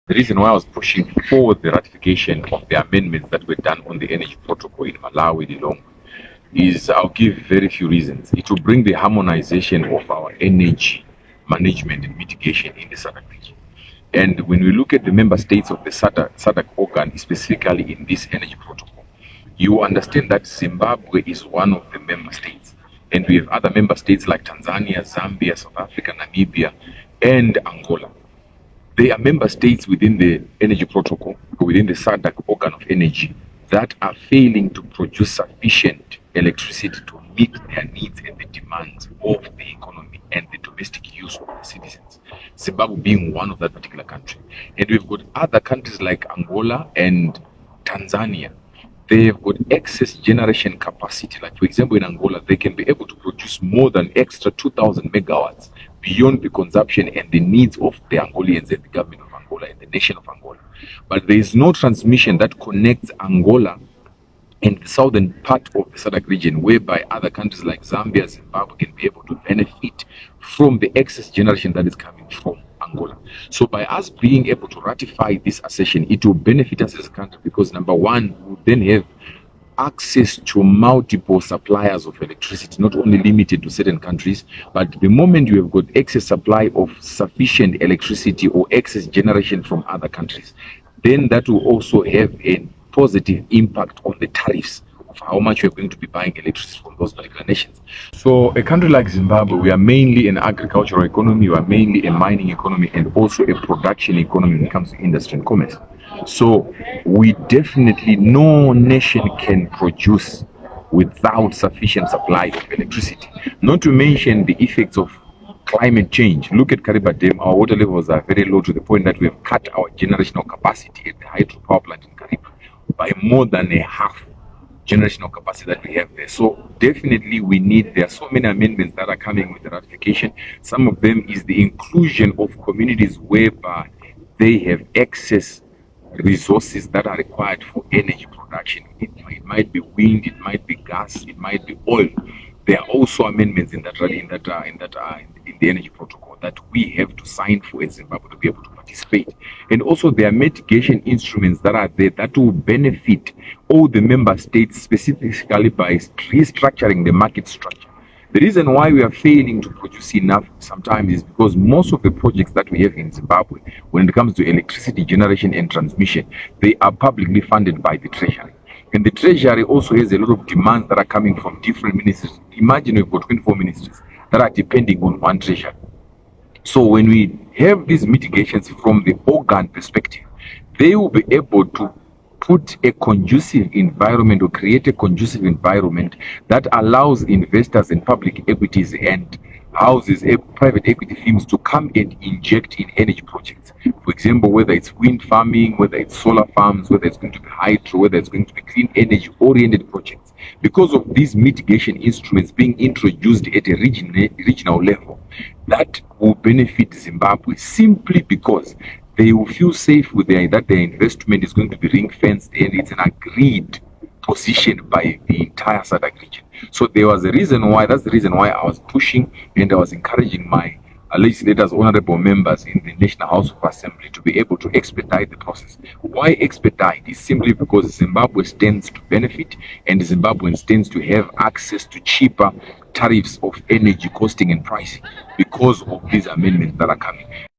The reason why I was pushing for the ratification of the amendments that were done on the Energy Protocol in Malawi, Lilongwe, is I'll give very few reasons. It will bring the harmonization of our energy management and mitigation in the SADC region. And when we look at the member states of the SADC organ, specifically in this energy protocol, you understand that Zimbabwe is one of the member states. And we have other member states like Tanzania, Zambia, South Africa, Namibia, and Angola. They are member states within the energy protocol, within the SADC organ of energy, that are failing to produce sufficient electricity to meet their needs and the demands of the economy and the domestic use of the citizens. Zimbabwe being one of that particular country. And we've got other countries like Angola and Tanzania. They've got excess generation capacity. Like, for example, in Angola, they can be able to produce more than extra 2,000 megawatts beyond the consumption and the needs of the Angolians and the government of Angola and the nation of Angola. But there is no transmission that connects Angola and the southern part of the SADC region, whereby other countries like Zambia, Zimbabwe can be able to benefit from the excess generation that is coming from Angola. So by us being able to ratify this accession, it will benefit us as a country because, number one, we then have access to multiple suppliers of electricity, not only limited to certain countries, but the moment you have got excess supply of sufficient electricity or excess generation from other countries, then that will also have a positive impact on the tariffs of how much we're going to be buying electricity from those particular nations. So a country like Zimbabwe, we are mainly an agricultural economy, we are mainly a mining economy, and also a production economy when it comes to industry and commerce. So we definitely, no nation can produce without sufficient supply of electricity. Not to mention the effects of climate change. Look at Kariba Dam, our water levels are very low to the point that we have cut our generational capacity at the hydropower plant in Kariba by more than a half generational capacity that we have there. So definitely there are so many amendments that are coming with the ratification. Some of them is the inclusion of communities whereby they have excess resources that are required for energy production. It might be wind, it might be gas, it might be oil. There are also amendments in the energy protocol that we have to sign for in Zimbabwe to be able to participate. And also there are mitigation instruments that are there that will benefit all the member states, specifically by restructuring the market structure. The reason why we are failing to produce enough sometimes is because most of the projects that we have in Zimbabwe, when it comes to electricity generation and transmission, they are publicly funded by the Treasury. And the Treasury also has a lot of demands that are coming from different ministries. Imagine we've got 24 ministries that are depending on one Treasury. So when we have these mitigations from the organ perspective, they will be able to put a conducive environment or create a conducive environment that allows investors and public equities and houses, private equity firms to come and inject in energy projects. For example, whether it's wind farming, whether it's solar farms, whether it's going to be hydro, whether it's going to be clean energy oriented projects. Because of these mitigation instruments being introduced at a regional level, that will benefit Zimbabwe simply because they will feel safe with that their investment is going to be ring-fenced and it's an agreed position by the entire SADC region. So that's the reason why I was pushing and I was encouraging my legislators, honorable members in the National House of Assembly to be able to expedite the process. Why expedite? Is simply because Zimbabwe stands to benefit and Zimbabweans stands to have access to cheaper tariffs of energy costing and pricing because of these amendments that are coming.